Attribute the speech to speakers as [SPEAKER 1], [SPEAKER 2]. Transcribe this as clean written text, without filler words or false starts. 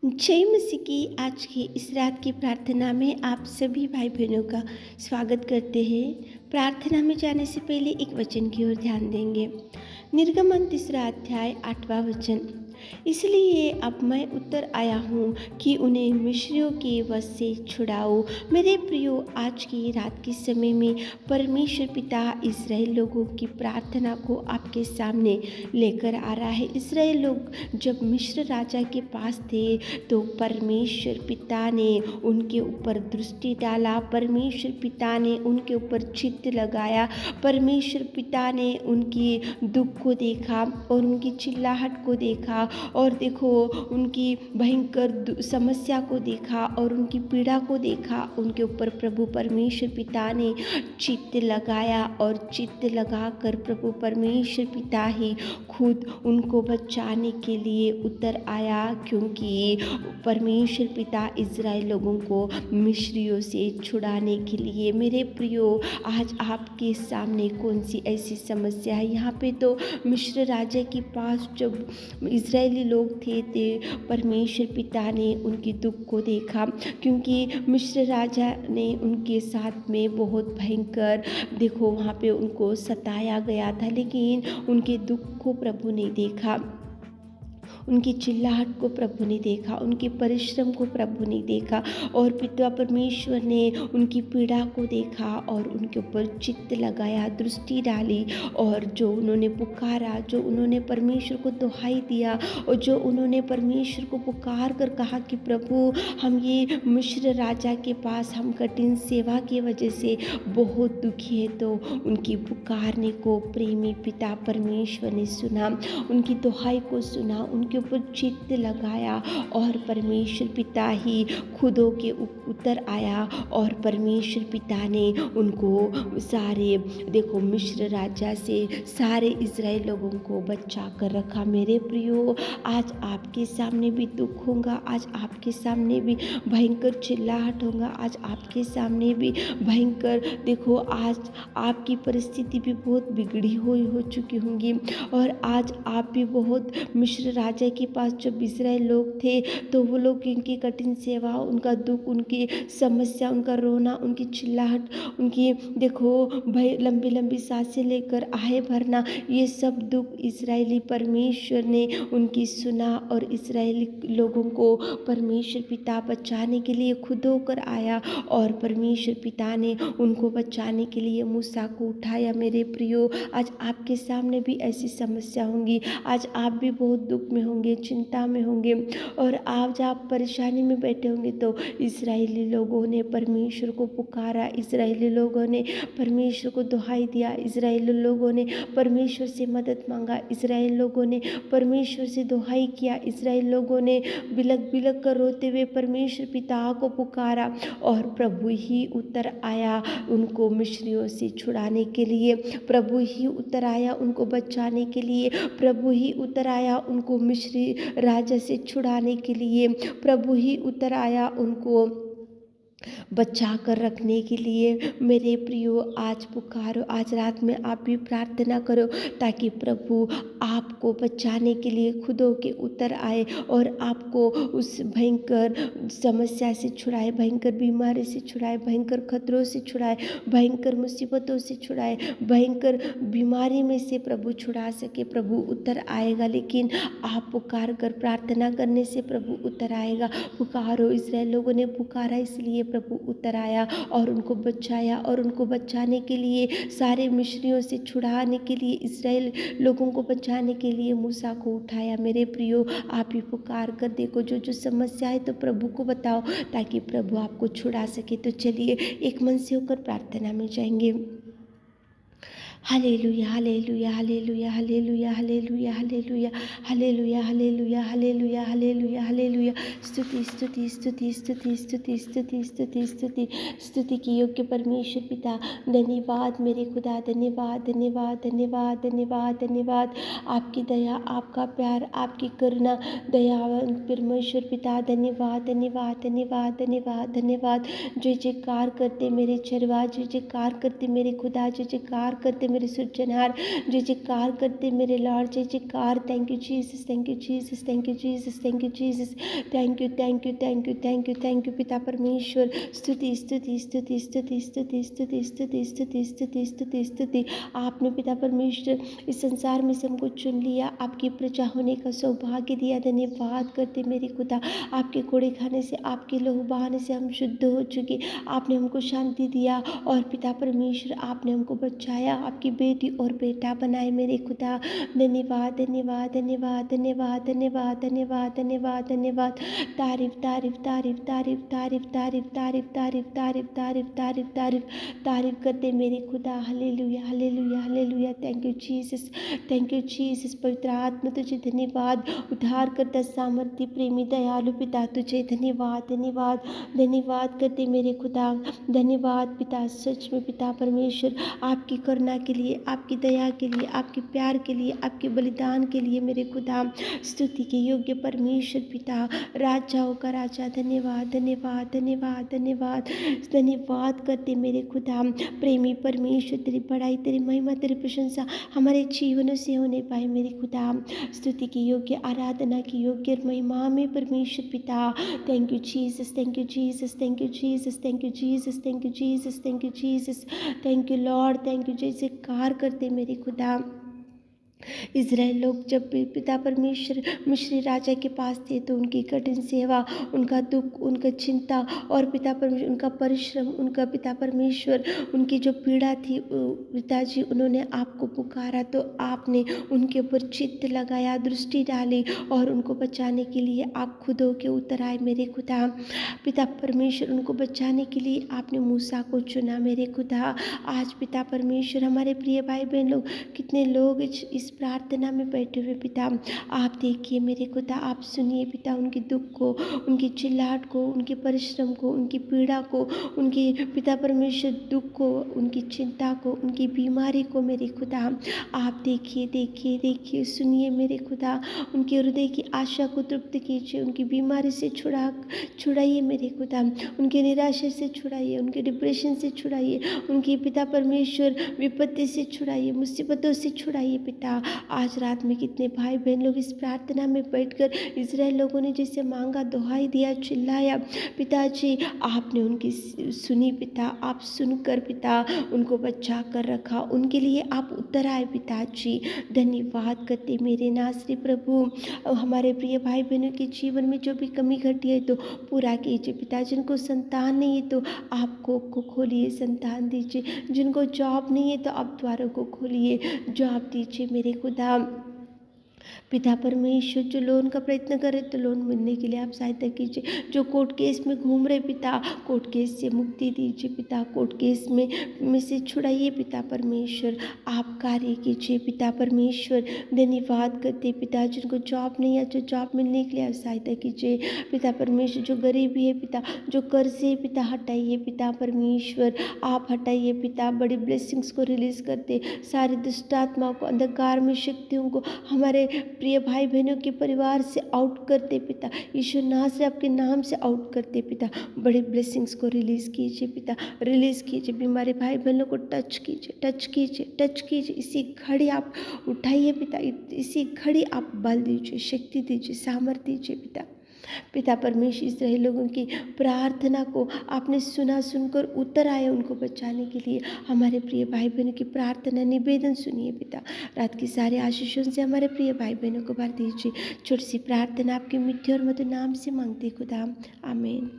[SPEAKER 1] जय मसीह की आज की इस रात की प्रार्थना में आप सभी भाई बहनों का स्वागत करते हैं। प्रार्थना में जाने से पहले एक वचन की ओर ध्यान देंगे। निर्गमन 3 अध्याय 8वां वचन। इसलिए अब मैं उतर आया हूँ कि उन्हें मिस्रियों के वश से छुड़ाऊँ। मेरे प्रियो, आज की रात के समय में परमेश्वर पिता इस्राएल लोगों की प्रार्थना को आपके सामने लेकर आ रहा है। इस्राएल लोग जब मिस्र राजा के पास थे तो परमेश्वर पिता ने उनके ऊपर दृष्टि डाला, परमेश्वर पिता ने उनके ऊपर चित्त लगाया, परमेश्वर पिता ने उनकी दुख को देखा और उनकी चिल्लाहट को देखा और देखो उनकी भयंकर समस्या को देखा और उनकी पीड़ा को देखा। उनके ऊपर प्रभु परमेश्वर पिता ने चित्त लगाया और चित्त लगाकर प्रभु परमेश्वर पिता ही खुद उनको बचाने के लिए उतर आया, क्योंकि परमेश्वर पिता इज़राइल लोगों को मिस्रियों से छुड़ाने के लिए। मेरे प्रियो, आज आपके सामने कौन सी ऐसी समस्या है? यहाँ पे तो मिस्र राजा के पास जब इज़राइली लोग थे परमेश्वर पिता ने उनकी दुख को देखा, क्योंकि मिस्र राजा ने उनके साथ में बहुत भयंकर देखो वहाँ पे उनको सताया गया था, लेकिन उनके दुख को प्रभु ने देखा, उनकी चिल्लाहट को प्रभु ने देखा, उनके परिश्रम को प्रभु ने देखा और पिता परमेश्वर ने उनकी पीड़ा को देखा और उनके ऊपर चित्त लगाया, दृष्टि डाली और जो उन्होंने पुकारा, जो उन्होंने परमेश्वर को दुहाई दिया और जो उन्होंने परमेश्वर को पुकार कर कहा कि प्रभु, हम ये मिस्र राजा के पास हम कठिन सेवा की वजह से बहुत दुखी है, तो उनकी पुकारने को प्रेमी पिता परमेश्वर ने सुना, उनकी दुहाई को सुना, उनके ऊपर चित्त लगाया और परमेश्वर पिता ही खुदों के उतर आया और परमेश्वर पिता ने उनको सारे देखो मिस्र राजा से सारे इज़राइल लोगों को बचा कर रखा। मेरे प्रियो, आज आपके सामने भी दुख होगा, आज आपके सामने भी भयंकर चिल्लाहट होगा, आज आपके सामने भी भयंकर देखो आज आपकी परिस्थिति भी बहुत बिगड़ी हुई हो चुकी होंगी और आज आप भी बहुत मिस्र राजा के पास जब इज़राइल लोग थे तो वो लोग उनकी कठिन सेवा, उनका दुख, उनकी समस्या, उनका रोना, उनकी चिल्लाहट, उनकी देखो भय लंबी लंबी सांसें लेकर आहे भरना, ये सब दुख इज़राइली परमेश्वर ने उनकी सुना और इज़राइली लोगों को परमेश्वर पिता बचाने के लिए खुद होकर आया और परमेश्वर पिता ने उनको बचाने के लिए मूसा को उठाया। मेरे प्रियो, आज आपके सामने भी ऐसी समस्या होंगी, आज आप भी बहुत दुख में होंगे, चिंता में होंगे और आज आप परेशानी में बैठे होंगे। तो इज़राइली लोगों ने परमेश्वर को पुकारा, इज़राइली लोगों ने परमेश्वर को दुहाई दिया, इज़राइली लोगों ने परमेश्वर से मदद मांगा, इज़राइल लोगों ने परमेश्वर से दुहाई किया, इज़राइल लोगों ने बिलक बिलक कर रोते हुए परमेश्वर पिता को पुकारा और प्रभु ही उतर आया उनको मिस्रियों से छुड़ाने के लिए, प्रभु ही उतर आया उनको बचाने के लिए, प्रभु ही उतर आया उनको मिस्री राजा से छुड़ाने के लिए, प्रभु ही उतर आया उनको बचा कर रखने के लिए। मेरे प्रियो, आज पुकारो, आज रात में आप भी प्रार्थना करो ताकि प्रभु आपको बचाने के लिए खुद होके उतर आए और आपको उस भयंकर समस्या से छुड़ाए, भयंकर बीमारी से छुड़ाए, भयंकर खतरों से छुड़ाए, भयंकर मुसीबतों से छुड़ाए, भयंकर बीमारी में से प्रभु छुड़ा सके। प्रभु उतर आएगा, लेकिन आप पुकार कर प्रार्थना करने से प्रभु उतर आएगा। पुकारो, इज़राइल लोगों ने पुकारा इसलिए प्रभु उतर आया और उनको बचाया और उनको बचाने के लिए सारे मिस्रियों से छुड़ाने के लिए, इज़राइल लोगों को बचाने के लिए मूसा को उठाया। मेरे प्रियो, आप ही पुकार कर देखो, जो जो समस्या है तो प्रभु को बताओ ताकि प्रभु आपको छुड़ा सके। तो चलिए एक मन से होकर प्रार्थना में जाएंगे। Hallelujah, hallelujah, hallelujah, hallelujah, hallelujah, hallelujah, hallelujah, hallelujah, hallelujah, hallelujah, hallelujah. स्तुति स्तुति स्तुति स्तुति स्तुति स्तुति स्तुति स्तुति स्तुति की योग्य परमेश्वर पिता, धन्यवाद मेरे खुदा, धन्यवाद धन्यवाद धन्यवाद धन्यवाद धन्यवाद। आपकी दया, आपका प्यार, आपकी करुणा, दयावान परमेश्वर पिता, धन्यवाद धन्यवाद धन्यवाद धन्यवाद धन्यवाद। जय जयकार करते मेरे चरवा, जय जयकार करते मेरे खुदा, जय जयकार करते मेरे सृजनहार। जय जयकार करते मेरे लॉर्ड, जय जयकार। Thank you Jesus, thank you Jesus, thank you Jesus, thank you Jesus, thank you, thank you, thank you, thank you, thank you पिता परमेश्वर। स्तुति स्तुति स्तुति स्तुति स्तुति स्तुति स्तुति स्तुति स्तुति स्तुति स्तुति। आपने पिता परमेश्वर इस संसार में से हमको चुन लिया, आपकी प्रजा होने का सौभाग्य दिया। धन्यवाद करते मेरे खुदा। आपके कोड़े खाने से, आपके लहू बहाने से हम शुद्ध हो चुके। आपने हमको शांति दिया और पिता परमेश्वर आपने हमको बचाया, आपकी बेटी और बेटा बनाए मेरे खुदा। धन्यवाद धन्यवाद धन्यवाद धन्यवाद धन्यवाद धन्यवाद धन्यवाद धन्यवाद। तारीफ तारीफ तारीफ तारीफ तारीफ तारीफ तारीफ तारीफ तारीफ तारीफ तारीफ तारीफ तारीफ करते मेरे खुदा। Hallelujah hallelujah hallelujah. Thank you Jesus, thank you Jesus. पवित्र आत्मा तुझे धन्यवाद। उद्धार करता सामर्थ्य प्रेमी दयालु पिता तुझे धन्यवाद धन्यवाद धन्यवाद करते मेरे खुदा। धन्यवाद पिता, सच में पिता परमेश्वर आपकी करुणा के लिए, आपकी दया के लिए, आपके प्यार के लिए, आपके बलिदान के लिए मेरे खुदा। स्तुति के योग्य परमेश्वर पिता, राजाओं का राजा। धन्यवाद धन्यवाद धन्यवाद धन्यवाद धन्यवाद करते मेरे खुदा। प्रेमी परमेश्वर तेरी बड़ाई, तेरी महिमा, तेरी प्रशंसा हमारे जीवनों से होने पाए मेरे खुदा। स्तुति की योग्य, आराधना की योग्य महिमा में परमेश्वर पिता। Thank you Jesus, thank you Jesus, thank you Jesus, thank you Jesus, thank you Jesus, thank you Jesus, thank you Lord, thank you. जैसे कार करते मेरे खुदा। इज़राइल लोग जब भी पिता परमेश्वर मिस्री राजा के पास थे तो उनकी कठिन सेवा, उनका दुख, उनका चिंता और पिता परमेश्वर उनका परिश्रम, उनका पिता परमेश्वर उनकी जो पीड़ा थी, पिताजी उन्होंने आपको पुकारा तो आपने उनके ऊपर चित्त लगाया, दृष्टि डाली और उनको बचाने के लिए आप खुद होके उतर आए मेरे खुदा। पिता परमेश्वर उनको बचाने के लिए आपने मूसा को चुना मेरे खुदा। आज पिता परमेश्वर हमारे प्रिय भाई बहन लोग, कितने लोग इस प्रार्थना में बैठे हुए पिता, आप देखिए मेरे खुदा, आप सुनिए पिता उनके दुख को, उनकी चिल्लाहट को, उनके परिश्रम को, उनकी पीड़ा को, उनके पिता परमेश्वर दुख को, उनकी चिंता को, उनकी बीमारी को मेरे खुदा। आप देखिए देखिए देखिए, सुनिए मेरे खुदा, उनके हृदय की आशा को तृप्त कीजिए, उनकी बीमारी से छुड़ाइए मेरे खुदा, उनके निराशा से छुड़ाइए, उनके डिप्रेशन से छुड़ाइए, उनकी पिता परमेश्वर विपत्ति से छुड़ाइए, मुसीबतों से छुड़ाइए पिता। आज रात में कितने भाई बहन लोग इस प्रार्थना में बैठकर इज़राइल लोगों ने जैसे मांगा, दुहाई दिया, चिल्लाया, पिताजी आपने उनकी सुनी पिता, आप सुनकर पिता उनको बचा कर रखा, उनके लिए आप उतर आए पिताजी। धन्यवाद करते मेरे नासरी प्रभु। हमारे प्रिय भाई बहनों के जीवन में जो भी कमी घटी है तो पूरा कीजिए पिता। जिनको संतान नहीं है तो आप को खोलिए, संतान दीजिए। जिनको जॉब नहीं है तो आप द्वारों को खोलिए, जॉब दीजिए मेरे खुदा। पिता परमेश्वर जो लोन का प्रयत्न करे तो लोन मिलने के लिए आप सहायता कीजिए। जो कोर्ट केस में घूम रहे पिता, कोर्ट केस से मुक्ति दीजिए पिता, कोर्ट केस में से छुड़ाइए पिता परमेश्वर, आप कार्य कीजिए पिता परमेश्वर। धन्यवाद करते पिता, जिनको जॉब नहीं है जो जॉब मिलने के लिए आप सहायता कीजिए पिता परमेश्वर। जो गरीबी है पिता, जो कर्ज है पिता, हटाइए पिता परमेश्वर, आप हटाइए पिता। बड़ी ब्लेसिंग्स को रिलीज करते, सारी दुष्ट आत्माओं को, अंधकार में शक्तियों को हमारे प्रिय भाई बहनों के परिवार से आउट करते पिता, यीशु नाम से आपके नाम से आउट करते पिता। बड़े ब्लेसिंग्स को रिलीज कीजिए पिता, रिलीज कीजिए। बीमारी भाई बहनों को टच कीजिए, टच कीजिए, टच कीजिए। इसी घड़ी आप उठाइए पिता, इसी घड़ी आप बल दीजिए, शक्ति दीजिए, सामर्थ्य दीजिए पिता। पिता परमेश्वर इस्राएल लोगों की प्रार्थना को आपने सुना, सुनकर उतर आए उनको बचाने के लिए। हमारे प्रिय भाई बहनों की प्रार्थना निवेदन सुनिए पिता। रात की सारे आशीषों से हमारे प्रिय भाई बहनों को भर दीजिए। छोटी सी प्रार्थना आपके मिठे और मधुर नाम से मांगते खुदा, आमीन।